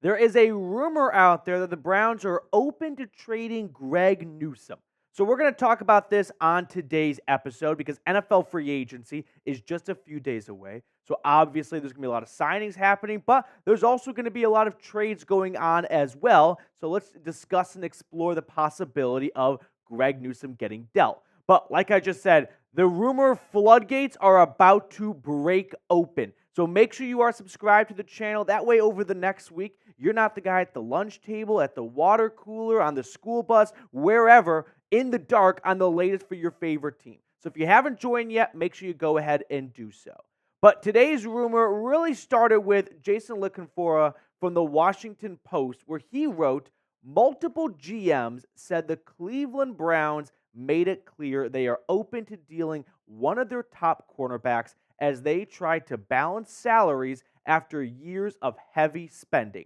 There is a rumor out there that the Browns are open to trading Greg Newsome. So we're going to talk about this on today's episode because NFL free agency is just a few days away. So obviously there's going to be a lot of signings happening, but there's also going to be a lot of trades going on as well. So let's discuss and explore the possibility of Greg Newsome getting dealt. But like I just said, the rumor floodgates are about to break open. So make sure you are subscribed to the channel. That way, over the next week, you're not the guy at the lunch table, at the water cooler, on the school bus, wherever, in the dark on the latest for your favorite team. So if you haven't joined yet, make sure you go ahead and do so. But today's rumor really started with Jason La Canfora from the Washington Post, where he wrote, multiple GMs said the Cleveland Browns made it clear they are open to dealing one of their top cornerbacks as they try to balance salaries after years of heavy spending.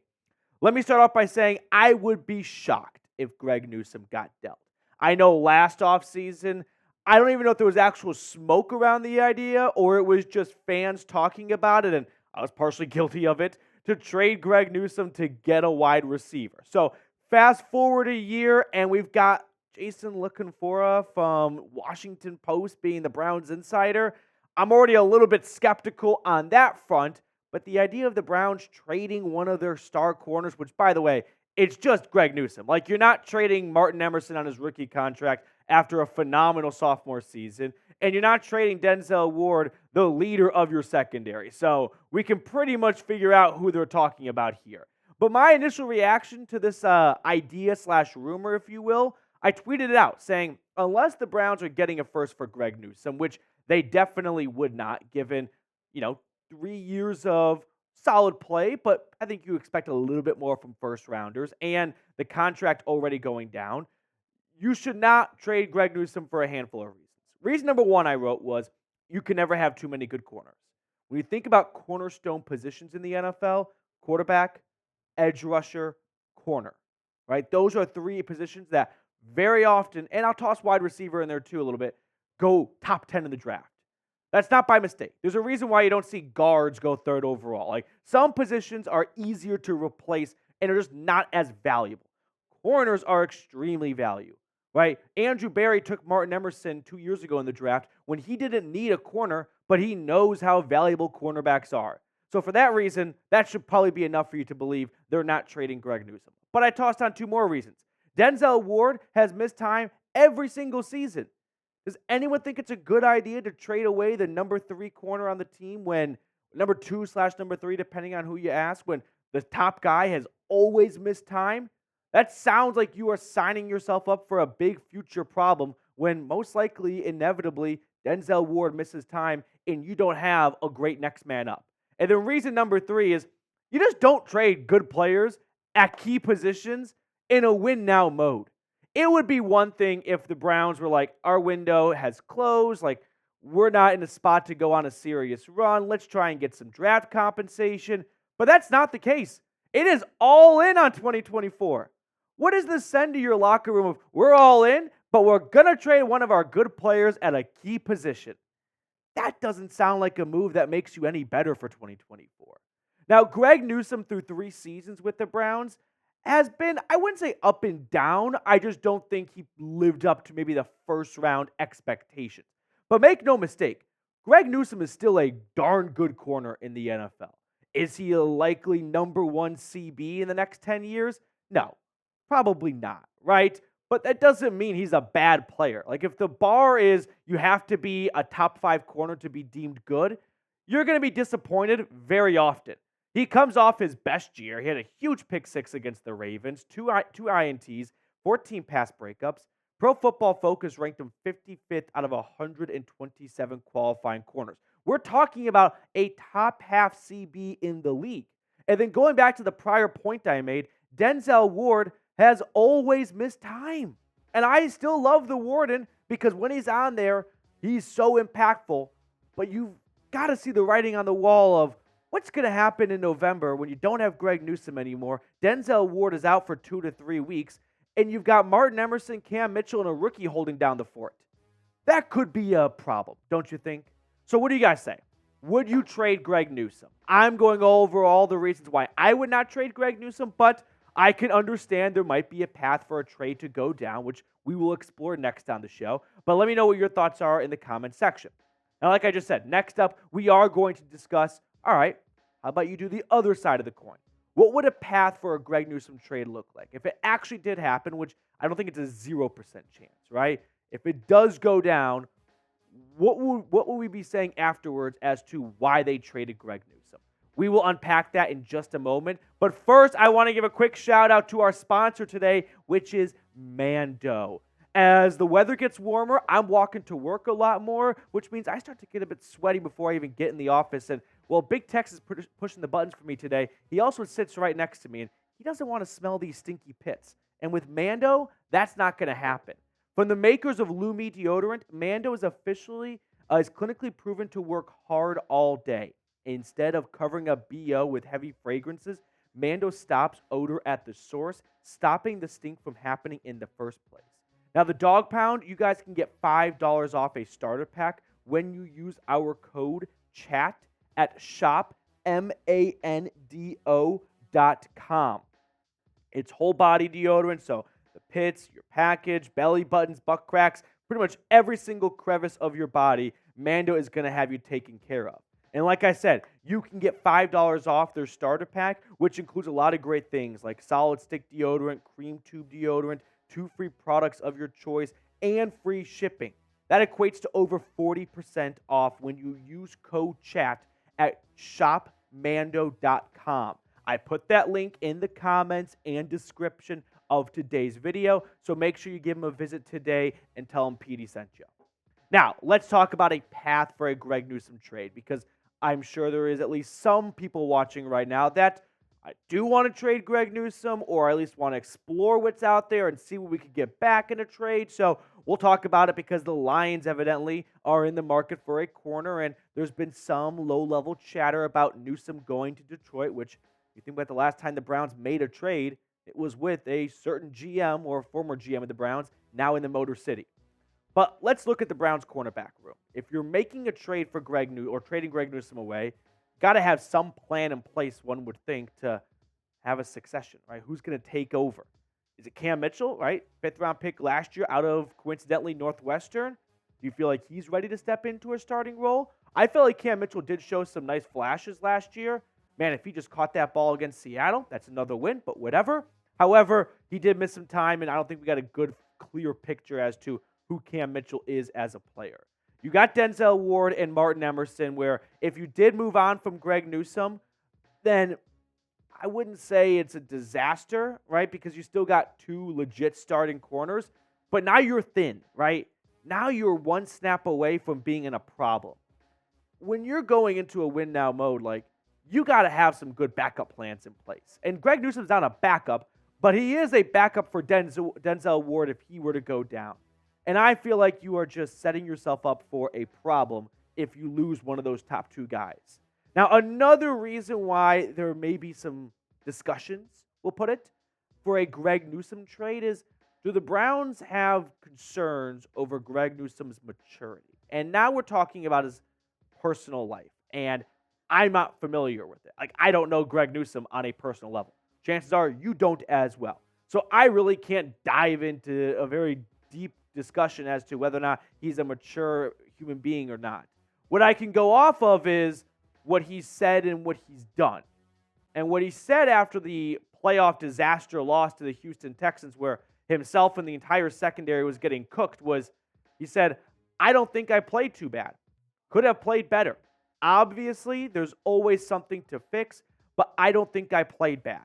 Let me start off by saying I would be shocked if Greg Newsome got dealt. I know last offseason, I don't even know if there was actual smoke around the idea or it was just fans talking about it, and I was partially guilty of it, to trade Greg Newsome to get a wide receiver. So fast forward a year, and we've got Jason La Canfora from Washington Post being the Browns insider. I'm already a little bit skeptical on that front, but the idea of the Browns trading one of their star corners, which, by the way, it's just Greg Newsome. Like, you're not trading Martin Emerson on his rookie contract after a phenomenal sophomore season, and you're not trading Denzel Ward, the leader of your secondary. So we can pretty much figure out who they're talking about here. But my initial reaction to this idea/rumor, if you will, I tweeted it out saying, unless the Browns are getting a first for Greg Newsome, which they definitely would not, given, 3 years of solid play, but I think you expect a little bit more from first rounders and the contract already going down. You should not trade Greg Newsome for a handful of reasons. Reason number one I wrote was you can never have too many good corners. When you think about cornerstone positions in the NFL, quarterback, edge rusher, corner, right? Those are three positions that very often, and I'll toss wide receiver in there too a little bit, go top 10 in the draft. That's not by mistake. There's a reason why you don't see guards go third overall. Like, some positions are easier to replace and are just not as valuable. Corners are extremely valuable, right? Andrew Berry took Martin Emerson 2 years ago in the draft when he didn't need a corner, but he knows how valuable cornerbacks are. So for that reason, that should probably be enough for you to believe they're not trading Greg Newsome. But I tossed on two more reasons. Denzel Ward has missed time every single season. Does anyone think it's a good idea to trade away the number 3 corner on the team when number 2/number 3, depending on who you ask, when the top guy has always missed time? That sounds like you are signing yourself up for a big future problem when most likely, inevitably, Denzel Ward misses time and you don't have a great next man up. And the reason number 3 is you just don't trade good players at key positions in a win now mode. It would be one thing if the Browns were like, our window has closed, like, we're not in a spot to go on a serious run. Let's try and get some draft compensation. But that's not the case. It is all in on 2024. What does this send to your locker room of, we're all in, but we're going to trade one of our good players at a key position? That doesn't sound like a move that makes you any better for 2024. Now, Greg Newsome, through 3 seasons with the Browns, has been, I wouldn't say up and down. I just don't think he lived up to maybe the first round expectations. But make no mistake, Greg Newsome is still a darn good corner in the NFL. Is he a likely number 1 CB in the next 10 years? No, probably not, right? But that doesn't mean he's a bad player. Like, if the bar is you have to be a top 5 corner to be deemed good, you're going to be disappointed very often. He comes off his best year. He had a huge pick 6 against the Ravens, two INTs, 14 pass breakups. Pro Football Focus ranked him 55th out of 127 qualifying corners. We're talking about a top half CB in the league. And then going back to the prior point I made, Denzel Ward has always missed time. And I still love the Warden because when he's on there, he's so impactful. But you've got to see the writing on the wall of what's going to happen in November when you don't have Greg Newsome anymore. Denzel Ward is out for 2 to 3 weeks, and you've got Martin Emerson, Cam Mitchell, and a rookie holding down the fort. That could be a problem, don't you think? So what do you guys say? would you trade Greg Newsome? I'm going over all the reasons why I would not trade Greg Newsome, but I can understand there might be a path for a trade to go down, which we will explore next on the show. But let me know what your thoughts are in the comment section. Now, like I just said, next up, we are going to discuss, all right, how about you do the other side of the coin? What would a path for a Greg Newsome trade look like? If it actually did happen, which I don't think it's a 0% chance, right? If it does go down, what would we be saying afterwards as to why they traded Greg Newsome? We will unpack that in just a moment. But first, I want to give a quick shout out to our sponsor today, which is Mando. As the weather gets warmer, I'm walking to work a lot more, which means I start to get a bit sweaty before I even get in the office. And while Big Tex is pushing the buttons for me today, he also sits right next to me, and he doesn't want to smell these stinky pits. And with Mando, that's not going to happen. From the makers of Lume deodorant, Mando is clinically proven to work hard all day. Instead of covering up BO with heavy fragrances, Mando stops odor at the source, stopping the stink from happening in the first place. Now, the Dawg Pound, you guys can get $5 off a starter pack when you use our code CHAT at shopmando.com. It's whole body deodorant, so the pits, your package, belly buttons, butt cracks, pretty much every single crevice of your body, Mando is going to have you taken care of. And like I said, you can get $5 off their starter pack, which includes a lot of great things like solid stick deodorant, cream tube deodorant, 2 free products of your choice, and free shipping. That equates to over 40% off when you use code CHAT at shopmando.com. I put that link in the comments and description of today's video, so make sure you give them a visit today and tell them Petey sent you. Now, let's talk about a path for a Greg Newsome trade, because I'm sure there is at least some people watching right now that I do want to trade Greg Newsome, or at least want to explore what's out there and see what we could get back in a trade. So we'll talk about it because the Lions evidently are in the market for a corner, and there's been some low-level chatter about Newsome going to Detroit, which you think about the last time the Browns made a trade, it was with a certain GM or former GM of the Browns, now in the Motor City. But let's look at the Browns cornerback room. If you're making a trade for trading Greg Newsome away, got to have some plan in place, one would think, to have a succession, right? Who's going to take over? Is it Cam Mitchell, right? 5th-round pick last year out of, coincidentally, Northwestern. Do you feel like he's ready to step into a starting role? I feel like Cam Mitchell did show some nice flashes last year. Man, if he just caught that ball against Seattle, that's another win, but whatever. However, he did miss some time, and I don't think we got a good, clear picture as to who Cam Mitchell is as a player. You got Denzel Ward and Martin Emerson, where if you did move on from Greg Newsome, then I wouldn't say it's a disaster, right? Because you still got 2 legit starting corners, but now you're thin, right? Now you're one snap away from being in a problem. When you're going into a win-now mode, like, you got to have some good backup plans in place. And Greg Newsome's not a backup, but he is a backup for Denzel Ward if he were to go down. And I feel like you are just setting yourself up for a problem if you lose one of those top 2 guys. Now, another reason why there may be some discussions, we'll put it, for a Greg Newsome trade is, do the Browns have concerns over Greg Newsome's maturity? And now we're talking about his personal life, and I'm not familiar with it. Like, I don't know Greg Newsome on a personal level. Chances are you don't as well. So I really can't dive into a very deep discussion as to whether or not he's a mature human being or not. What I can go off of is what he's said and what he's done. And what he said after the playoff disaster loss to the Houston Texans, where himself and the entire secondary was getting cooked, was he said, I don't think I played too bad. Could have played better. Obviously, there's always something to fix, but I don't think I played bad.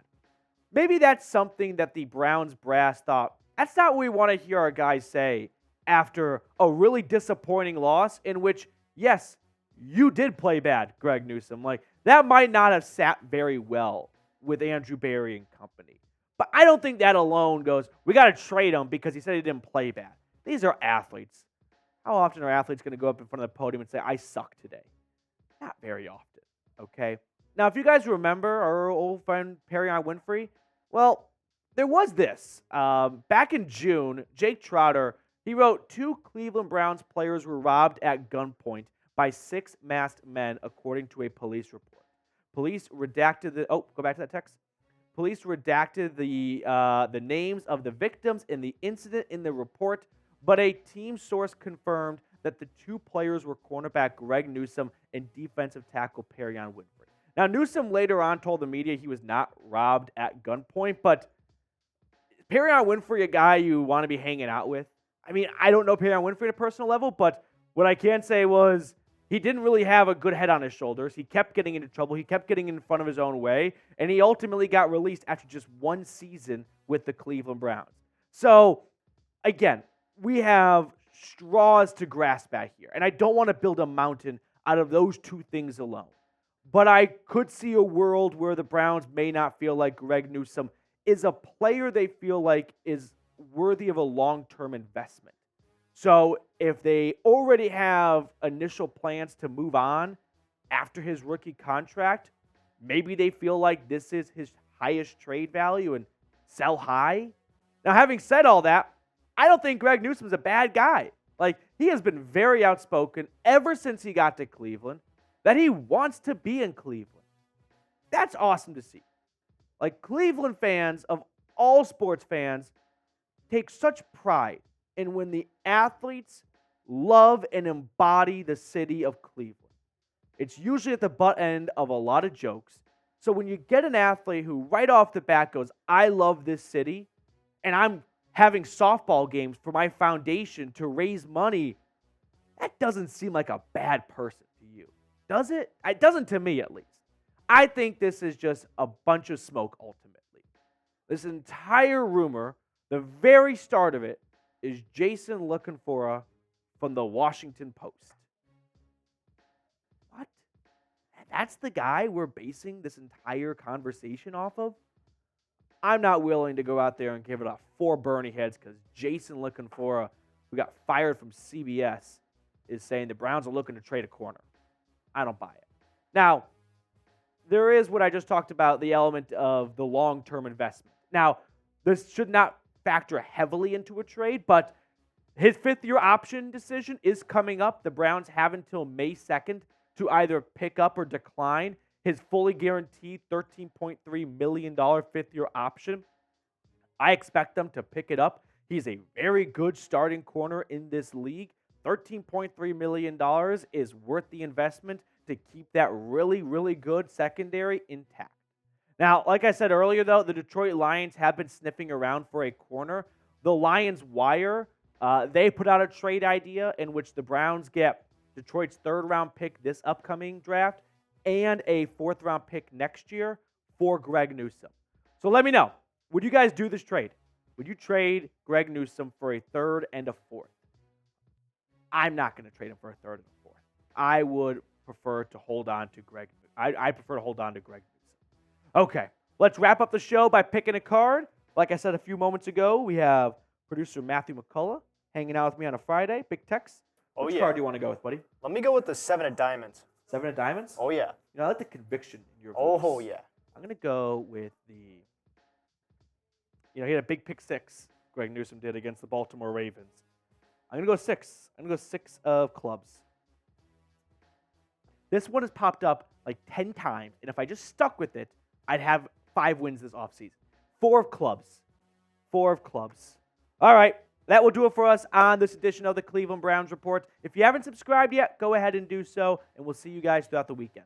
Maybe that's something that the Browns brass thought, that's not what we want to hear our guys say after a really disappointing loss in which, yes, you did play bad, Greg Newsome. Like, that might not have sat very well with Andrew Berry and company. But I don't think that alone goes, we got to trade him because he said he didn't play bad. These are athletes. How often are athletes going to go up in front of the podium and say, I suck today? Not very often, okay? Now, if you guys remember our old friend Perion Winfrey, well, there was this. Back in June, Jake Trotter, he wrote 2 Cleveland Browns players were robbed at gunpoint by 6 masked men, according to a police report. Police redacted the. Oh, go back to that text. Police redacted the names of the victims in the incident in the report, but a team source confirmed that the two players were cornerback Greg Newsome and defensive tackle Perion Winfrey. Now, Newsome later on told the media he was not robbed at gunpoint, but Perion Winfrey, a guy you want to be hanging out with? I mean, I don't know Perrion Winfrey at a personal level, but what I can say was he didn't really have a good head on his shoulders. He kept getting into trouble. He kept getting in front of his own way, and he ultimately got released after just one season with the Cleveland Browns. So, again, we have straws to grasp at here, and I don't want to build a mountain out of those two things alone. But I could see a world where the Browns may not feel like Greg Newsome is a player they feel like is worthy of a long-term investment. So if they already have initial plans to move on after his rookie contract, maybe they feel like this is his highest trade value and sell high. Now, having said all that, I don't think Greg Newsome is a bad guy. Like, he has been very outspoken ever since he got to Cleveland that he wants to be in Cleveland. That's awesome to see. Like, Cleveland fans, of all sports fans, take such pride in when the athletes love and embody the city of Cleveland. It's usually at the butt end of a lot of jokes. So when you get an athlete who right off the bat goes, I love this city, and I'm having softball games for my foundation to raise money, that doesn't seem like a bad person to you, does it? It doesn't to me, at least. I think this is just a bunch of smoke, ultimately. This entire rumor, the very start of it, is Jason La Canfora from the Washington Post. What? That's the guy we're basing this entire conversation off of? I'm not willing to go out there and give it a 4 Bernie heads because Jason La Canfora, who got fired from CBS, is saying the Browns are looking to trade a corner. I don't buy it. Now, there is what I just talked about, the element of the long-term investment. Now, this should not factor heavily into a trade, but his 5th-year option decision is coming up. The Browns have until May 2nd to either pick up or decline his fully guaranteed $13.3 million 5th-year option. I expect them to pick it up. He's a very good starting corner in this league. $13.3 million is worth the investment to keep that really, really good secondary intact. Now, like I said earlier, though, the Detroit Lions have been sniffing around for a corner. The Lions Wire, they put out a trade idea in which the Browns get Detroit's 3rd-round pick this upcoming draft and a 4th-round pick next year for Greg Newsome. So let me know. Would you guys do this trade? Would you trade Greg Newsome for a 3rd and a 4th? I'm not going to trade him for a 3rd and a 4th. I would prefer to hold on to Greg. I prefer to hold on to Greg Newsome. Okay, let's wrap up the show by picking a card. Like I said a few moments ago, we have producer Matthew McCullough hanging out with me on a Friday. Big Tex. Which card do you want to go with, buddy? Let me go with the 7 of diamonds. 7 of diamonds? Oh, yeah. You know, I like the conviction in your voice. Oh, yeah. I'm going to go with the, he had a big pick 6, Greg Newsome did against the Baltimore Ravens. I'm going to go 6. I'm going to go 6 of clubs. This one has popped up like 10 times, and if I just stuck with it, I'd have 5 wins this offseason. 4 of clubs. 4 of clubs. All right. That will do it for us on this edition of the Cleveland Browns Report. If you haven't subscribed yet, go ahead and do so, and we'll see you guys throughout the weekend.